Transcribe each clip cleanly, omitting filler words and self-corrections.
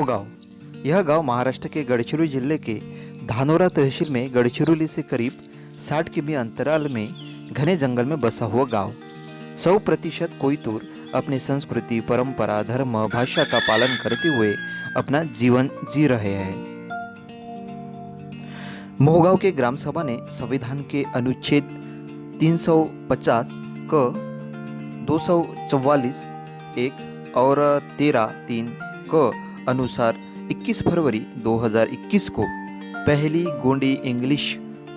मोहगांव। यह गांव महाराष्ट्र के गढ़चिरोली जिले के धानोरा तहसील में गढ़चिरोली से करीब 60 किमी अंतराल में घने जंगल में बसा हुआ गांव। 100% कोइतूर अपनी संस्कृति, परंपरा, धर्म, भाषा का पालन करते हुए अपना जीवन जी रहे हैं। मोहगांव के ग्राम सभा ने संविधान के अनुच्छेद 350 क 244 1 और 13(3) क अनुसार 21 फरवरी 2021 को पहली गोंडी इंग्लिश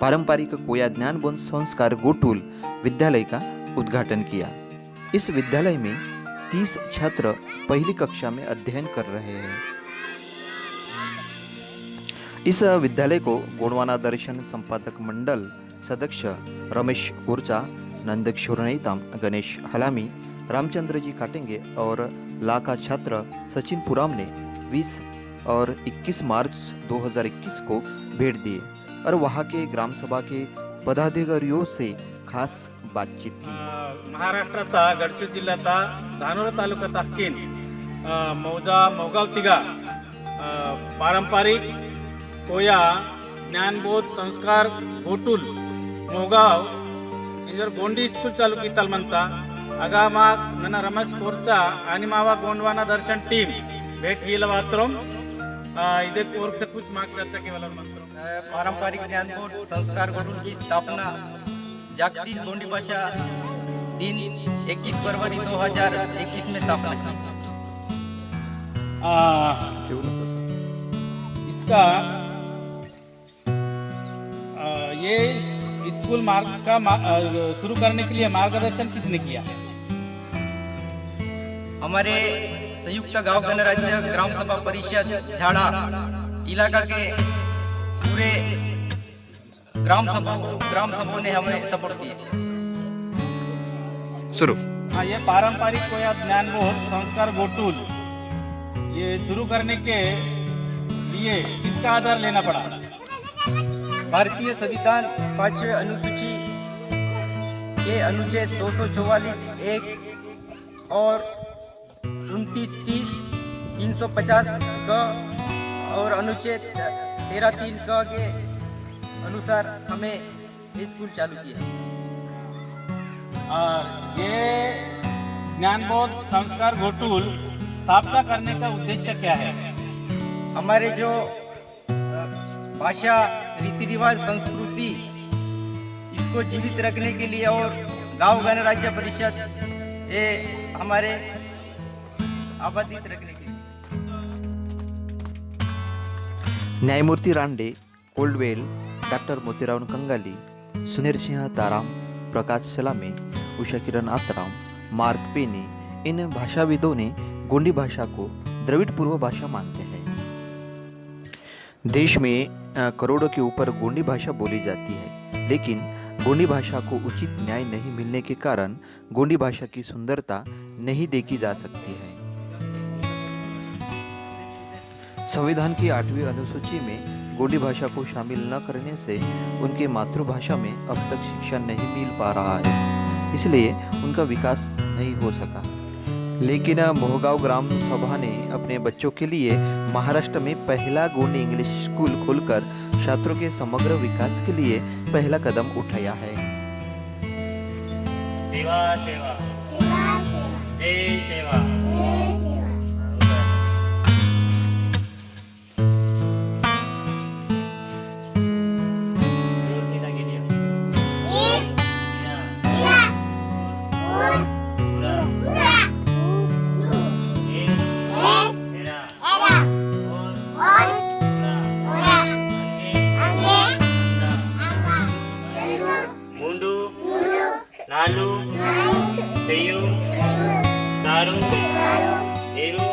पारंपरिक कोया ज्ञानबोध संस्कार गोटुल विद्यालय का उद्घाटन किया। इस विद्यालय में 30 छात्र पहली कक्षा में अध्ययन कर रहे हैं। इस विद्यालय को गोंडवाना दर्शन संपादक मंडल सदस्य रमेश कोरचा, नंदकिशोर नैताम, गणेश हलामी, रामचंद्र जी काटेंगे और लाखा छात्र सचिन पुराम ने 20 और 21 मार्च 2021 को भेंट दिए और वहां के ग्राम सभा के पदाधिकारियों से खास बातचीत की। महाराष्ट्राता गडचिरोली जिल्ह्याता धानोरा तालुक्यात हक्कीन मोहगाव तिगा पारंपरिक कोया ज्ञानबोध संस्कार गोटुल मोहगाव इंजर गोंडी स्कूल चालू कीतल म्हणता आगा माग नना रमेश कोरचा आणि मावा गोंडवाना दर्शन टीम भेट हिला वात्रम इधे कोर्क से कुछ माग चर्चा केवल मंत्र पारंपरिक ज्ञानबोध संस्कार गोटुल की स्थापना जागतिक गोंडी भाषा दिन 21 फरवरी 2021 में स्थापना की। इसका ये स्कूल मार्ग का शुरू करने के लिए मार्गदर्शन किसने किया? हमारे संयुक्त गांव गणराज्य ग्राम सभा परिषद झाड़ा इलाका के पूरे ग्राम सभा ने हमें सपोर्ट किया। शुरू। हाँ, ये पारंपरिक कोया ज्ञानबोध संस्कार गोटुल ये शुरू करने के लिए किसका आधार लेना पड़ा? भारतीय संविधान 5वें अनुसूची के अनुच्छेद 244 1 और 29 30 350 क और अनुच्छेद 13(3) क के अनुसार हमें ये स्कूल चालू किया। और ये ज्ञानबोध संस्कार गोटुल स्थापना करने का उद्देश्य क्या है? हमारे जो भाषा, रीति रिवाज, संस्कृति इसको जीवित रखने के लिए और गांव गणराज्य परिषद ये हमारे आबादित रखने के लिए। न्यायमूर्ति रांडे, कोल्डवेल, डॉक्टर मोतीराव कंगाली, सुनील सिंह ताराम, प्रकाश सलामे, उषा किरण आतराम, मार्क पेनी इन भाषाविदों ने गोंडी भाषा को द्रविड़ पूर्व भाषा मानते हैं। देश में करोड़ों के ऊपर गोंडी भाषा बोली जाती है, लेकिन गोंडी भाषा को उचित न्याय नहीं मिलने के कारण गोंडी भाषा की सुंदरता नहीं देखी जा सकती है। संविधान की 8वीं अनुसूची में गोंडी भाषा को शामिल न करने से उनके मातृभाषा में अब तक शिक्षा नहीं मिल पा रहा है, इसलिए उनका विकास नहीं हो सका। लेकिन मोहगांव ग्राम सभा ने अपने बच्चों के लिए महाराष्ट्र में पहला गोंडी इंग्लिश स्कूल खोलकर छात्रों के समग्र विकास के लिए पहला कदम उठाया है। सेवा सेवा जय सेवा। नालू सेयू सारू एरू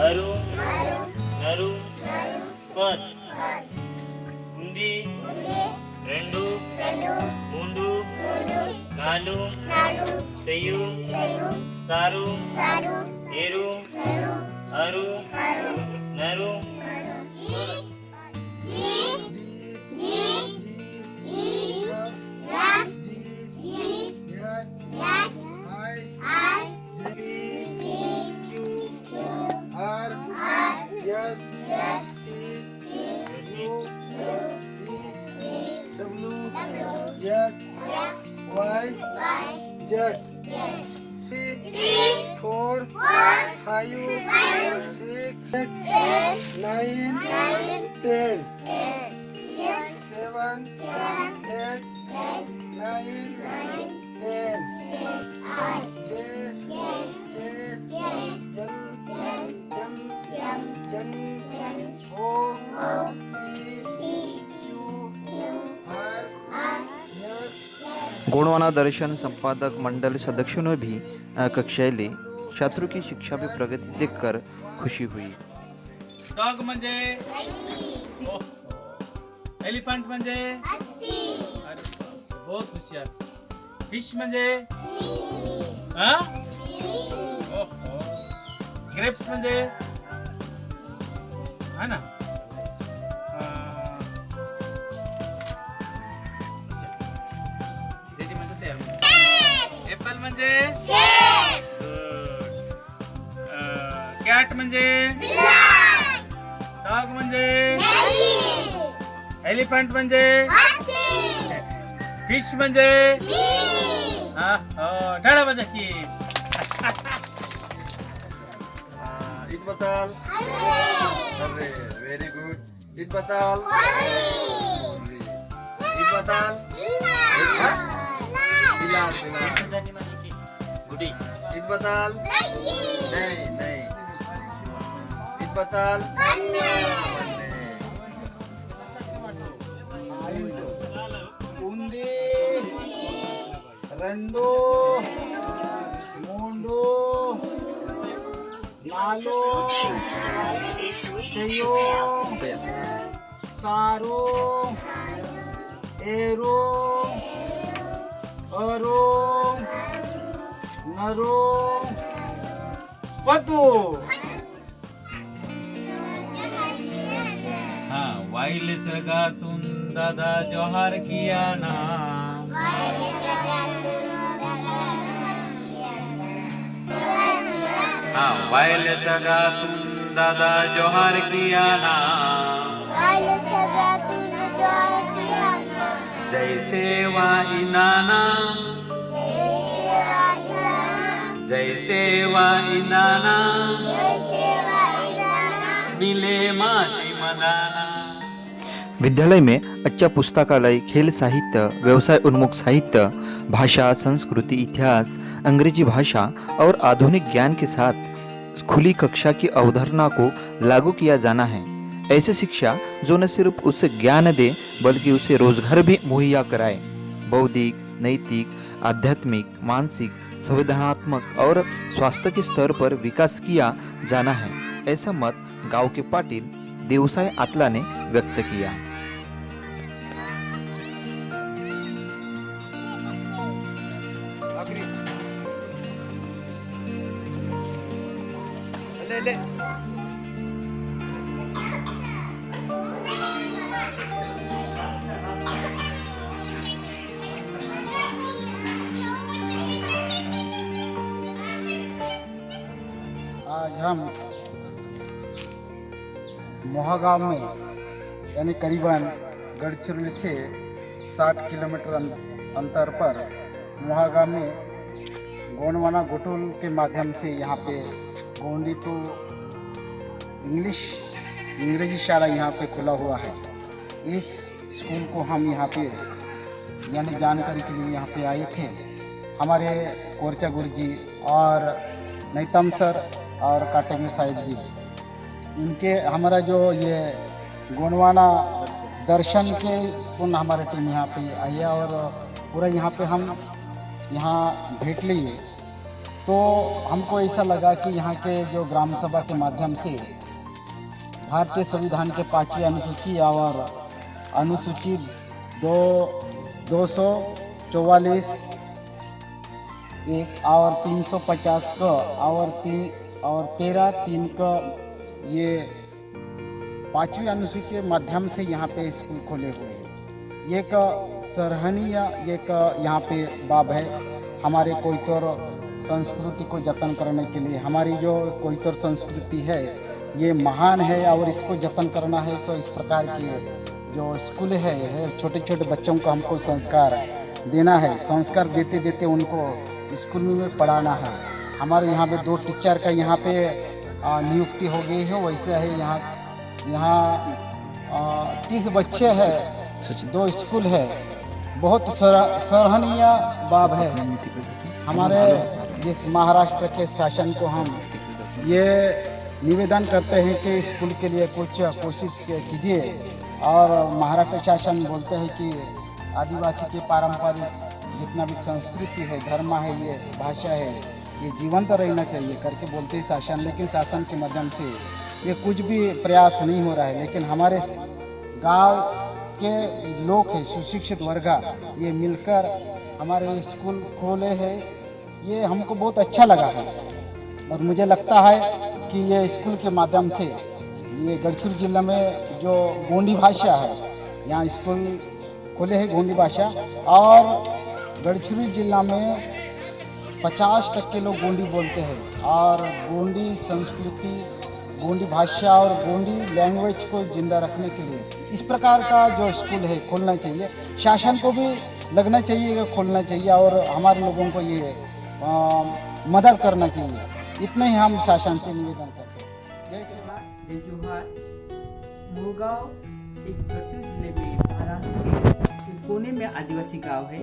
अरू नरू पद उंदी रेंडू मूंडू नालू सेयू सारू एरू अरू Naru I Y Z 3 4 5 6 9 10 7 8 9 10 J O P Q R S Gondwana दर्शन संपादक मंडल सदस्यों ने भी कक्षाएली छात्रों की शिक्षा में प्रगति देखकर खुशी हुई। डॉग म्हणजे एलिफंट म्हणजे अरे बहुत हुशार। फिश म्हणजे ग्रेप्स म्हणजे है ना एप्पल म्हणजे कॅट म्हणजे डॉग म्हणजे एलिफंट म्हणजे फिश म्हणजे ढाळा म्हणजे की ईद बताल अरे वेरी गुड ईद बताल ईद बताल बिलाल गुडी ईद बताल नहीं ईद बताल उंदी रंडो मोंडो लालो सेयो सारो एरो अरो नरो पतू हाँ वाइल सगातुन दादा जोहार किया ना हाँ वाइल सगातुन दादा जोहार किया ना जैसे वाइनाना जैसे वाइनाना मिले मासी मदाना। विद्यालय में अच्छा पुस्तकालय, खेल साहित्य, व्यवसाय उन्मुख साहित्य, भाषा, संस्कृति, इतिहास, अंग्रेजी भाषा और आधुनिक ज्ञान के साथ खुली कक्षा की अवधारणा को लागू किया जाना है। ऐसी शिक्षा जो न सिर्फ उसे ज्ञान दे बल्कि उसे रोजगार भी मुहैया कराए। बौद्धिक, नैतिक, आध्यात्मिक, मानसिक, संवेदनात्मक और स्वास्थ्य के स्तर पर विकास किया जाना है, ऐसा मत गांव के पाटिल देवसाय आतला ने व्यक्त किया। आज हम मोहागांव में यानी करीबन गढ़चिरौली से 60 किलोमीटर अंतर पर मोहागांव में गोंडवाना गोटुल के माध्यम से यहाँ पे गोंडी टू अंग्रेजी शाला यहाँ पे खुला हुआ है। इस स्कूल को हम यहाँ पे यानी जानकारी के लिए यहाँ पे आए थे। हमारे कोरचा गुरुजी और नैतम सर और काटेंगे साहिब जी, इनके हमारा जो ये गोंडवाना दर्शन के पुण्य हमारे टीम यहाँ पे आई है और पूरा यहाँ पे हम यहाँ भेंट लिए तो हमको ऐसा लगा कि यहाँ के जो ग्राम सभा के माध्यम से भारतीय संविधान के 5वीं अनुसूची और अनुसूची 244 एक और 350 का और 13(3) का ये 5वीं अनुसूची के माध्यम से यहाँ पे स्कूल खोले हुए हैं। ये एक सराहनीय एक यहाँ पे बाब है। हमारे कोयतोर संस्कृति को जतन करने के लिए, हमारी जो कोयतोर संस्कृति है ये महान है और इसको जतन करना है तो इस प्रकार के जो स्कूल है छोटे छोटे बच्चों को हमको संस्कार देना है। संस्कार देते देते उनको स्कूल में पढ़ाना है। हमारे यहाँ पे 2 टीचर का यहाँ पे नियुक्ति हो गई है। वैसे है यहाँ 30 बच्चे हैं, 2 स्कूल है। बहुत सराहनीय बात है। हमारे इस महाराष्ट्र के शासन को हम ये निवेदन करते हैं कि स्कूल के लिए कुछ कोशिश कीजिए। और महाराष्ट्र शासन बोलते हैं कि आदिवासी के पारंपरिक जितना भी संस्कृति है, धर्म है, ये भाषा है, ये जीवंत रहना चाहिए करके बोलते हैं शासन। लेकिन शासन के माध्यम से ये कुछ भी प्रयास नहीं हो रहा है। लेकिन हमारे गांव के लोग हैं, सुशिक्षित वर्ग, ये मिलकर हमारे स्कूल खोले हैं। ये हमको बहुत अच्छा लगा है और मुझे लगता है कि ये स्कूल के माध्यम से ये गढ़चिरौली जिला में जो गोंडी भाषा है, यहाँ स्कूल खोले हैं गोंडी भाषा। और गढ़चिरौली जिला में 50% लोग गोंडी बोलते हैं। और गोंडी संस्कृति, गोंडी भाषा और गोंडी लैंग्वेज को जिंदा रखने के लिए इस प्रकार का जो स्कूल है खोलना चाहिए। शासन को भी लगना चाहिए, खोलना चाहिए और हमारे लोगों को ये मदद करना चाहिए। इतना ही हम शासन से निवेदन करते हैं। जय श्री राम, जय जोहार। मोहगांव एक गढ़चिरौली जिले में महाराष्ट्र के एक कोने में आदिवासी गांव है।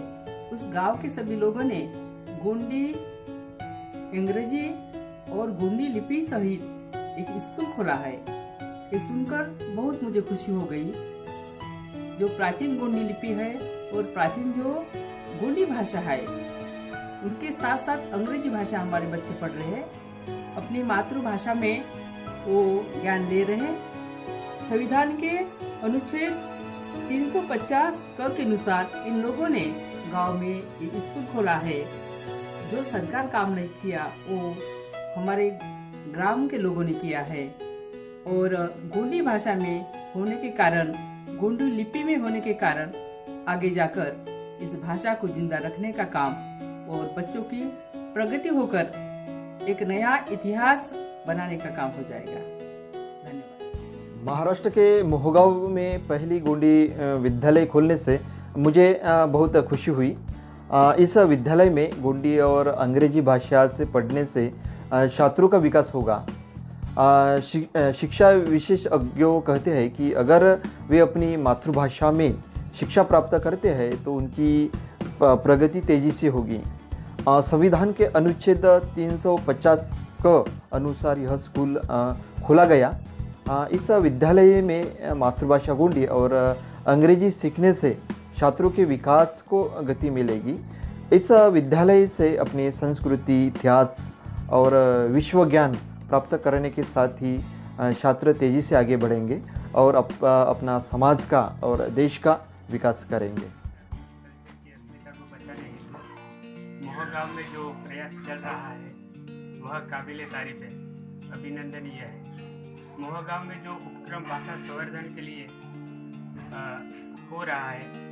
उस गांव के सभी लोगों ने गोंडी, अंग्रेजी और गोंडी लिपि सहित एक स्कूल खोला है। ये सुनकर बहुत मुझे खुशी हो गई। जो प्राचीन गोंडी लिपि है और प्राचीन जो गोंडी भाषा है, उनके साथ साथ अंग्रेजी भाषा हमारे बच्चे पढ़ रहे हैं। अपनी मातृभाषा में वो ज्ञान ले रहे हैं। संविधान के अनुच्छेद 350 क के अनुसार इन लोगों ने गांव में एक स्कूल खोला है। जो सरकार काम नहीं किया वो हमारे ग्राम के लोगों ने किया है। और गोंडी भाषा में होने के कारण, गोंडी लिपि में होने के कारण आगे जाकर इस भाषा को जिंदा रखने का काम और बच्चों की प्रगति होकर एक नया इतिहास बनाने का काम हो जाएगा। धन्यवाद। महाराष्ट्र के मोहगांव में पहली गोंडी विद्यालय खोलने से मुझे बहुत खुशी हुई। इस विद्यालय में गोंडी और अंग्रेजी भाषा से पढ़ने से छात्रों का विकास होगा। शिक्षा विशेषज्ञों कहते हैं कि अगर वे अपनी मातृभाषा में शिक्षा प्राप्त करते हैं तो उनकी प्रगति तेजी से होगी। संविधान के अनुच्छेद 350 के अनुसार यह स्कूल खोला गया। इस विद्यालय में मातृभाषा गोंडी और अंग्रेजी सीखने से छात्रों के विकास को गति मिलेगी। इस विद्यालय से अपनी संस्कृति, इतिहास और विश्व ज्ञान प्राप्त करने के साथ ही छात्र तेजी से आगे बढ़ेंगे और अपना समाज का और देश का विकास करेंगे। की अस्मिता को बचाने हेतु मोहगांव में जो प्रयास चल रहा है वह काबिले तारीफ है, अभिनंदनीय है। मोहगांव में जो उपक्रम भाषा संवर्धन के लिए हो रहा है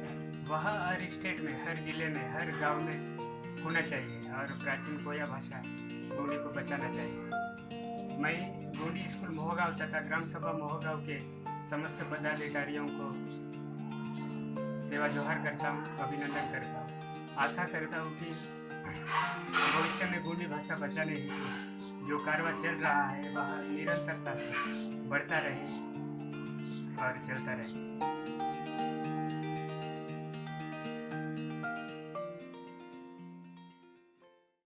वह हर स्टेट में, हर जिले में, हर गांव में होना चाहिए और प्राचीन कोया भाषा गोंडी को बचाना चाहिए। मैं गोंडी स्कूल मोहगांव तथा ग्राम सभा मोहगांव के समस्त पदाधिकारियों को सेवा जोहार करता हूँ, अभिनंदन करता हूँ। आशा करता हूँ कि भविष्य में गोंडी भाषा बचाने हेतु जो कार्य चल रहा है वह निरंतरता से बढ़ता रहे और चलता रहे।